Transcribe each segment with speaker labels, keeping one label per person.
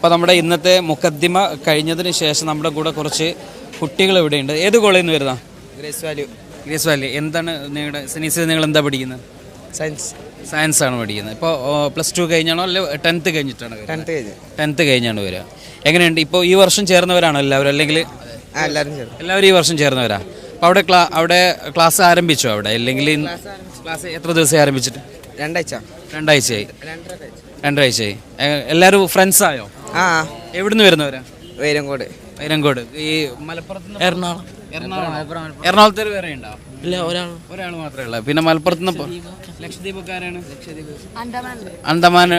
Speaker 1: അപ്പോൾ നമ്മുടെ ഇന്നത്തെ മുഖദ്ദിമ കഴിഞ്ഞതിന് ശേഷം നമ്മുടെ കൂടെ കുറച്ച് കുട്ടികൾ ഇവിടെയുണ്ട്. ഏത് കോളേജിൽ നിന്ന് വരുന്ന? Grace Valley. എന്താണ് നിങ്ങളുടെ സെനീസിൽ നിങ്ങൾ എന്താ പഠിക്കുന്നത്? സയൻസ് ആണ് പഠിക്കുന്നത്. ഇപ്പോൾ +2 കഴിഞ്ഞാണോ അല്ലെ 10th കഴിഞ്ഞിട്ടാണ്? 10th കഴിഞ്ഞാണ് വരിക. എങ്ങനെയുണ്ട് ഇപ്പോൾ ഈ വർഷം ചേർന്നവരാണോ എല്ലാവരും, അല്ലെങ്കിൽ എല്ലാവരും ഈ വർഷം ചേർന്നവരാ? അപ്പോൾ അവിടെ ക്ലാസ് ആരംഭിച്ചോ അവിടെ, അല്ലെങ്കിൽ ക്ലാസ് എത്ര ദിവസം ആരംഭിച്ചിട്ട്? രണ്ടാഴ്ചയായി. എല്ലാവരും ഫ്രണ്ട്സ് ആയോ? എവിടുന്ന് വരുന്നവരാ? വൈരങ്കോട്. ഈ മലപ്പുറത്ത് എറണാകുളത്ത് വേറെ ഉണ്ടോ? ഇല്ല, ഒരാൾ മാത്രമേ ഉള്ളൂ. പിന്നെ മലപ്പുറത്ത് നിന്ന് ലക്ഷദ്വീപുകാരാണ്? അന്തമാൻ.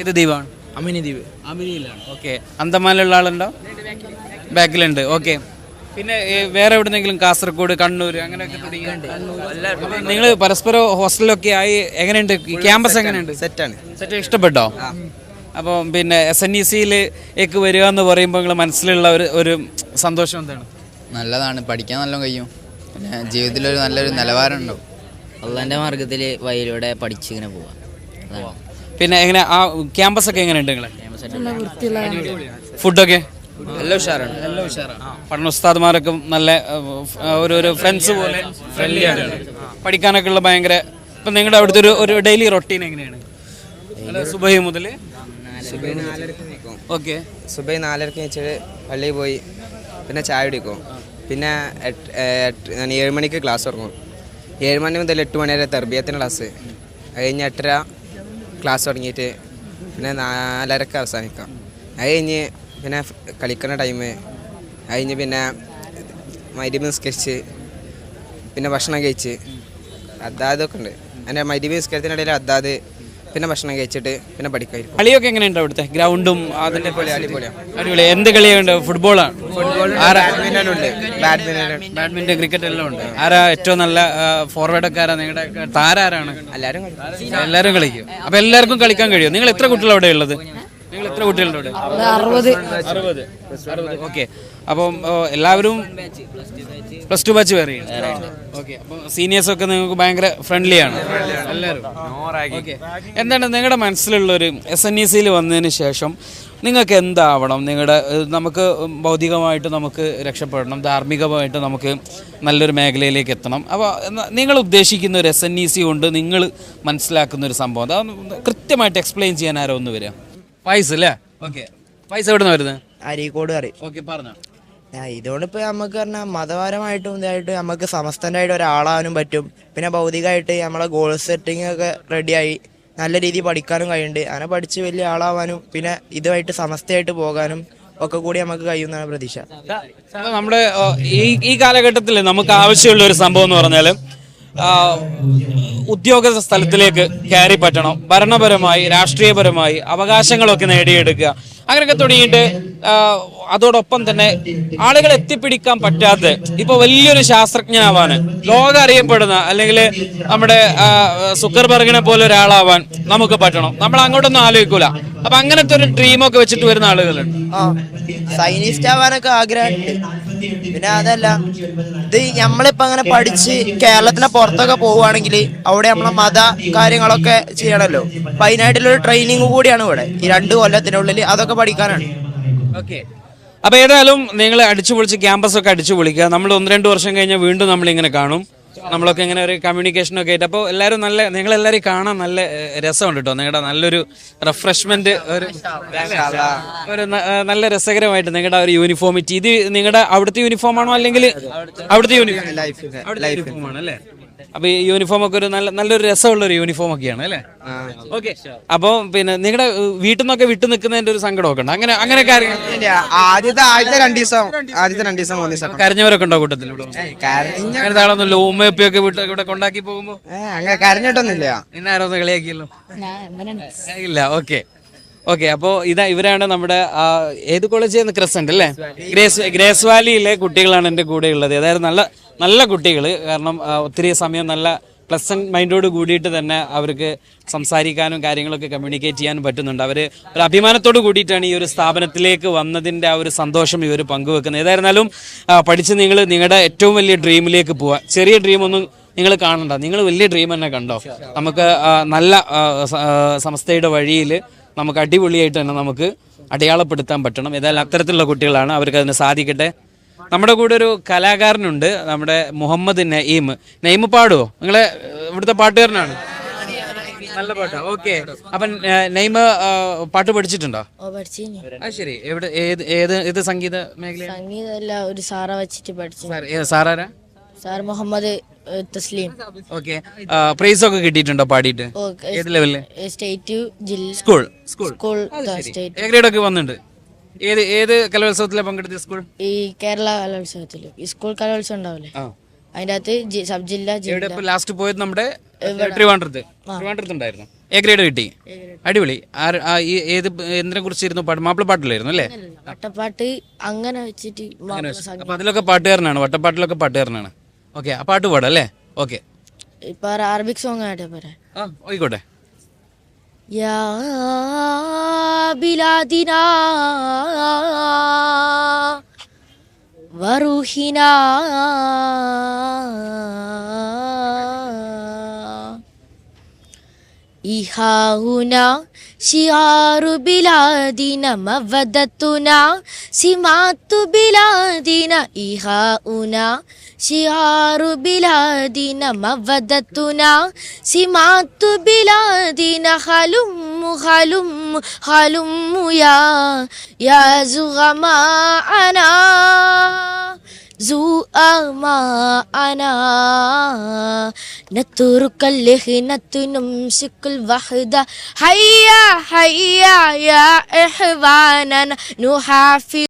Speaker 1: ഏത് ദ്വീപാണ്? അമിനിയിലാണ്. ഓക്കെ. അന്തമാനിലുള്ള ആളുണ്ടോ? ബാക്കിലുണ്ട്. ഓക്കെ. പിന്നെ വേറെ എവിടെന്നെങ്കിലും കാസർഗോഡ്, കണ്ണൂർ അങ്ങനെയൊക്കെ തുടങ്ങി നിങ്ങൾ പരസ്പരം ഹോസ്റ്റലിലൊക്കെ ആയി എങ്ങനെയുണ്ട്? ക്യാമ്പസ് എങ്ങനെയുണ്ട്? സെറ്റ് ഇഷ്ടപ്പെട്ടോ? അപ്പോൾ പിന്നെ SNEC-ലേക്ക് വരിക എന്ന് പറയുമ്പോൾ നിങ്ങൾ മനസ്സിലുള്ള ഒരു സന്തോഷം എന്താണ്?
Speaker 2: നല്ലതാണ്, പഠിക്കാൻ നല്ല കഴിയും, പിന്നെ ജീവിതത്തിലൊരു നല്ലൊരു നിലവാരം ഉണ്ടാവും.
Speaker 3: അള്ളാൻ്റെ മാർഗത്തിൽ വഴിയിലൂടെ പഠിച്ചിങ്ങനെ പോവാം.
Speaker 1: പിന്നെ എങ്ങനെ ആ ക്യാമ്പസ് ഒക്കെ എങ്ങനെയുണ്ട് നിങ്ങളെ? ഫുഡൊക്കെ
Speaker 2: എല്ലാം ഉഷാറാണ്.
Speaker 1: പഠന ഉസ്താദ്മാരൊക്കെ നല്ല ഒരു ഫ്രണ്ട്സ് പോലെ ഫ്രണ്ട്ലിയാണ്. പഠിക്കാനൊക്കെ ഉള്ള ഭയങ്കര. ഇപ്പം നിങ്ങളുടെ അവിടുത്തെ ഒരു ഡെയിലി റൊട്ടീൻ എങ്ങനെയാണ്? സുബൈ മുതൽ ഓക്കെ.
Speaker 4: സുബൈ 4:30 വെച്ചിട്ട് പള്ളിയിൽ പോയി, പിന്നെ ചായ കുടിക്കും, പിന്നെ 7 മണിക്ക് ക്ലാസ് തുടങ്ങും. 7 മണി മുതൽ 8 മണി വരെ തർബിയത്തിന് ക്ലാസ്. അത് കഴിഞ്ഞ് 8:30 ക്ലാസ് തുടങ്ങിയിട്ട് പിന്നെ 4:30 അവസാനിക്കാം. അത് കഴിഞ്ഞ് പിന്നെ കളിക്കുന്ന ടൈം. അത് കഴിഞ്ഞ് പിന്നെ മഗ്‌രിബ് നിസ്കരിച്ച് പിന്നെ ഭക്ഷണം കഴിച്ച് അദ്ദാദൊക്കെ ഉണ്ട്. എൻ്റെ മഗ്‌രിബ് നിസ്കാരത്തിനിടയിൽ അദ്ദാദ്, പിന്നെ ഭക്ഷണം കഴിച്ചിട്ട് പിന്നെ പഠിക്കായിരിക്കും.
Speaker 1: കളിയൊക്കെ എങ്ങനെയുണ്ട് അവിടുത്തെ? ഗ്രൗണ്ടും അതിൻ്റെ അടിപൊളി. എന്ത് കളിയുണ്ട്? ഫുട്ബോളാണ്? ബാഡ്മിൻ്റൺ, ക്രിക്കറ്റ് എല്ലാം ഉണ്ട്. ആരാ ഏറ്റവും നല്ല ഫോർവേഡൊക്കെ ആരാ? നിങ്ങളുടെ താരാരാണ്? എല്ലാവരും കളിക്കും. അപ്പോൾ എല്ലാവർക്കും കളിക്കാൻ കഴിയും. നിങ്ങൾ എത്ര കുട്ടികൾ അവിടെ ഉള്ളത്? നിങ്ങൾ എത്ര കുട്ടികളുണ്ട്? 60. ഓക്കെ. അപ്പം എല്ലാവരും +2 ബാച്ച് വേറെ. ഓക്കെ. അപ്പോൾ സീനിയേഴ്സൊക്കെ നിങ്ങൾക്ക് ഭയങ്കര ഫ്രണ്ട്ലിയാണ് എല്ലാവരും? ഓക്കെ. എന്താണ് നിങ്ങളുടെ മനസ്സിലുള്ളൊരു SNEC-യിൽ വന്നതിന് ശേഷം നിങ്ങൾക്ക് എന്താവണം? നമുക്ക് ഭൗതികമായിട്ട് നമുക്ക് രക്ഷപ്പെടണം, ധാർമ്മികമായിട്ട് നമുക്ക് നല്ലൊരു മേഖലയിലേക്ക് എത്തണം. അപ്പോൾ നിങ്ങൾ ഉദ്ദേശിക്കുന്ന ഒരു SNEC കൊണ്ട് നിങ്ങൾ മനസ്സിലാക്കുന്ന ഒരു സംഭവം അത് കൃത്യമായിട്ട് എക്സ്പ്ലെയിൻ ചെയ്യാൻ ആരോ ഒന്ന് വരിക? പൈസ അല്ലേ? ഓക്കെ. പൈസ എവിടെ നിന്ന് വരുന്നത്?
Speaker 5: അരീക്കോട് കറി.
Speaker 1: ഓക്കെ, പറഞ്ഞു.
Speaker 5: ഇതുകൊണ്ടിപ്പോൾ നമുക്ക് പറഞ്ഞാൽ മതപരമായിട്ടും ഇതായിട്ട് നമുക്ക് സമസ്തനായിട്ട് ഒരാളാവാനും പറ്റും. പിന്നെ ഭൗതികമായിട്ട് നമ്മളെ ഗോൾ സെറ്റിംഗ് ഒക്കെ റെഡിയായി നല്ല രീതിയിൽ പഠിക്കാനും കഴിയുന്നുണ്ട്. അങ്ങനെ പഠിച്ച് വലിയ ആളാവാനും പിന്നെ ഇതുമായിട്ട് സമസ്തയായിട്ട് പോകാനും ഒക്കെ കൂടി നമുക്ക് കഴിയുന്നതാണ് പ്രതീക്ഷ.
Speaker 1: നമ്മുടെ ഈ കാലഘട്ടത്തിൽ നമുക്ക് ആവശ്യമുള്ള ഒരു സംഭവം എന്ന് പറഞ്ഞാൽ ഉദ്യോഗസ്ഥ സ്ഥലത്തിലേക്ക് കയറി പറ്റണം, ഭരണപരമായി രാഷ്ട്രീയപരമായി അവകാശങ്ങളൊക്കെ നേടിയെടുക്കുക, അങ്ങനെയൊക്കെ തുടങ്ങിയിട്ട് അതോടൊപ്പം തന്നെ ആളുകൾ എത്തിപ്പിടിക്കാൻ പറ്റാത്ത ഇപ്പൊ വലിയൊരു ശാസ്ത്രജ്ഞനാവാൻ, ലോകം അറിയപ്പെടുന്ന അല്ലെങ്കിൽ നമ്മുടെ സുക്കർബർഗിനെ പോലെ ഒരാളാവാൻ നമുക്ക് പറ്റണം. നമ്മൾ അങ്ങോട്ടൊന്നും ആലോചിക്കൂല. അപ്പൊ അങ്ങനത്തെ ഒരു ഡ്രീമൊക്കെ വെച്ചിട്ട് വരുന്ന ആളുകളുണ്ട്.
Speaker 5: സൈനിസ്റ്റ് ആവാനൊക്കെ ആഗ്രഹമുണ്ട്. പിന്നെ അതല്ല, ഇത് നമ്മളിപ്പോ അങ്ങനെ പഠിച്ച് കേരളത്തിന് പുറത്തൊക്കെ പോവുകയാണെങ്കിൽ അവിടെ നമ്മളെ മത കാര്യങ്ങളൊക്കെ ചെയ്യണമല്ലോ. അപ്പൊ അതിനായിട്ടുള്ളൊരു ട്രെയിനിങ് കൂടിയാണ് ഇവിടെ ഈ 2 കൊല്ലത്തിനുള്ളിൽ അതൊക്കെ പഠിക്കാനാണ്.
Speaker 1: ഓക്കെ. അപ്പൊ ഏതായാലും നിങ്ങൾ അടിച്ചു പൊളിച്ച് ക്യാമ്പസൊക്കെ അടിച്ചു പൊളിക്കുക. നമ്മൾ 1-2 വർഷം കഴിഞ്ഞാൽ വീണ്ടും നമ്മളിങ്ങനെ കാണും. നമ്മളൊക്കെ ഇങ്ങനെ ഒരു കമ്മ്യൂണിക്കേഷനൊക്കെ ആയിട്ട്. അപ്പോൾ എല്ലാവരും നിങ്ങളെല്ലാവരും കാണാൻ നല്ല രസമുണ്ട് കേട്ടോ. നിങ്ങളുടെ നല്ലൊരു റിഫ്രഷ്മെന്റ്, ഒരു നല്ല രസകരമായിട്ട് നിങ്ങളുടെ ഒരു യൂണിഫോമിറ്റി. ഇത് നിങ്ങളുടെ അവിടുത്തെ യൂണിഫോം ആണോ അല്ലെങ്കിൽ അവിടുത്തെ യൂണിഫോം ആണ് അല്ലേ? അപ്പൊ ഈ യൂണിഫോം ഒക്കെ ഒരു നല്ലൊരു രസമുള്ള ഒരു യൂണിഫോം ഒക്കെയാണ് അല്ലേ? ഓക്കെ. അപ്പൊ പിന്നെ നിങ്ങളുടെ വീട്ടിൽ നിന്നൊക്കെ വിട്ടു നിൽക്കുന്നതിന്റെ ഒരു സങ്കടമൊക്കെ ഉണ്ട്? അങ്ങനെ
Speaker 4: ആദ്യത്തെ 2 ദിവസം
Speaker 1: കരഞ്ഞവരൊക്കെ ഉണ്ടോ കൂട്ടത്തിൽ? അങ്ങനത്തെ ആളൊന്നുമില്ല. ഉമ്മയൊക്കെ ഇവിടെ കൊണ്ടാക്കി പോകുമ്പോ
Speaker 4: അങ്ങനെ കരഞ്ഞിട്ടൊന്നുമില്ല.
Speaker 1: ഇന്നാരോ കളിയാക്കിയല്ലോ? ഇല്ല. ഓക്കെ. അപ്പോൾ ഇവരാണ് നമ്മുടെ ഏത് കോളേജ്? ക്രസന്റ് അല്ലേ? ഗ്രേസ് വാലിയിലെ കുട്ടികളാണ് എൻ്റെ കൂടെ ഉള്ളത്. അതായത് നല്ല കുട്ടികൾ. കാരണം ഒത്തിരി സമയം നല്ല പ്ലസന്റ് മൈൻഡോട് കൂടിയിട്ട് തന്നെ അവർക്ക് സംസാരിക്കാനും കാര്യങ്ങളൊക്കെ കമ്മ്യൂണിക്കേറ്റ് ചെയ്യാനും പറ്റുന്നുണ്ട്. അവർ ഒരു അഭിമാനത്തോട് കൂടിയിട്ടാണ് ഈ ഒരു സ്ഥാപനത്തിലേക്ക് വന്നതിൻ്റെ ആ ഒരു സന്തോഷം ഇവർ പങ്കുവെക്കുന്നത്. ഏതായിരുന്നാലും പഠിച്ച് നിങ്ങളുടെ ഏറ്റവും വലിയ ഡ്രീമിലേക്ക് പോവുക. ചെറിയ ഡ്രീമൊന്നും നിങ്ങൾ കാണണ്ട, നിങ്ങൾ വലിയ ഡ്രീം തന്നെ കണ്ടോ. നമുക്ക് നല്ല സമസ്തയുടെ വഴിയിൽ നമുക്ക് അടിപൊളിയായിട്ട് തന്നെ നമുക്ക് അടയാളപ്പെടുത്താൻ പറ്റണം. ഏതായാലും അത്തരത്തിലുള്ള കുട്ടികളാണ്, അവർക്ക് അതിന് സാധിക്കട്ടെ. നമ്മുടെ കൂടെ ഒരു കലാകാരനുണ്ട്, നമ്മുടെ മുഹമ്മദ് നഈം പാടുവോ? നിങ്ങളെ ഇവിടുത്തെ പാട്ടുകാരനാണ്, നല്ല പാട്ടാ. ഓക്കെ, അപ്പം നഈം പാട്ട് പഠിച്ചിട്ടുണ്ടോ? ആ ശരി. എവിടെ ഏത് സംഗീത മേഖല?
Speaker 6: സംഗീതമല്ല, ഒരു സാറ വെച്ചിട്ട് പഠിച്ചു.
Speaker 1: സാറാരാ?
Speaker 6: Sir Muhammad Thasleem.
Speaker 1: Okay, price ഒക്കെ കിട്ടിയിട്ടുണ്ടോ പാടിയിട്ട്? ഏത് ലെവലില്?
Speaker 6: സ്റ്റേറ്റ്, ജില്ല,
Speaker 1: സ്കൂൾ
Speaker 6: സ്റ്റേറ്റ്.
Speaker 1: എ ഗ്രേഡ് ഒക്കെ വന്നിട്ടുണ്ട്. ഏത് കലോത്സവത്തിലെ പങ്കെടുത്ത സ്കൂൾ?
Speaker 6: ഈ കേരള കലോത്സവത്തില് ഈ സ്കൂൾ കലോത്സവം ഉണ്ടാവില്ലേ, അതിന്റെ അകത്ത് സബ് ജില്ല,
Speaker 1: ലാസ്റ്റ് പോയത് നമ്മുടെ ട്രിവാൻഡ്രത്തുണ്ടായിരുന്നു. എ ഗ്രേഡ് കിട്ടി, അടിപൊളി. ഏത് എന്തിനെ കുറിച്ചിരുന്നു പാട്ട്? മാപ്പിളപ്പാട്ടിലായിരുന്നു അല്ലേ?
Speaker 6: വട്ടപ്പാട്ട് അങ്ങനെ വെച്ചിട്ട്.
Speaker 1: അപ്പൊ അതിലൊക്കെ പാട്ടുകാരനാണ്, വട്ടപ്പാട്ടിലൊക്കെ പാട്ടുകാരനാണ്. ഓക്കെ, ആ പാട്ട് പാടാം അല്ലേ? ഓക്കെ,
Speaker 6: ഇപ്പൊ അറബിക് സോങ് ആയിട്ടേ പറയാം.
Speaker 1: ആയിക്കോട്ടെ.
Speaker 6: യാ ബിലാദിനാ വറൂഹിനാ ഇഹാഉനാ ശിആറു ബിലാദിന മവദത്തുന സിമാത്തു ബിലാദിന ഇഹാഉനാ ശിആറു ബിലാദിന മവദത്തുന സിമാത്തു ബിലാദിന ഹലുമ്മു ഹലുമ്മു ഹലുമ്മു യാ സുഗമാഅനാ زؤماءنا نترك اللهنة نمسك الوحدة هيا هيا يا إخواننا نحافظ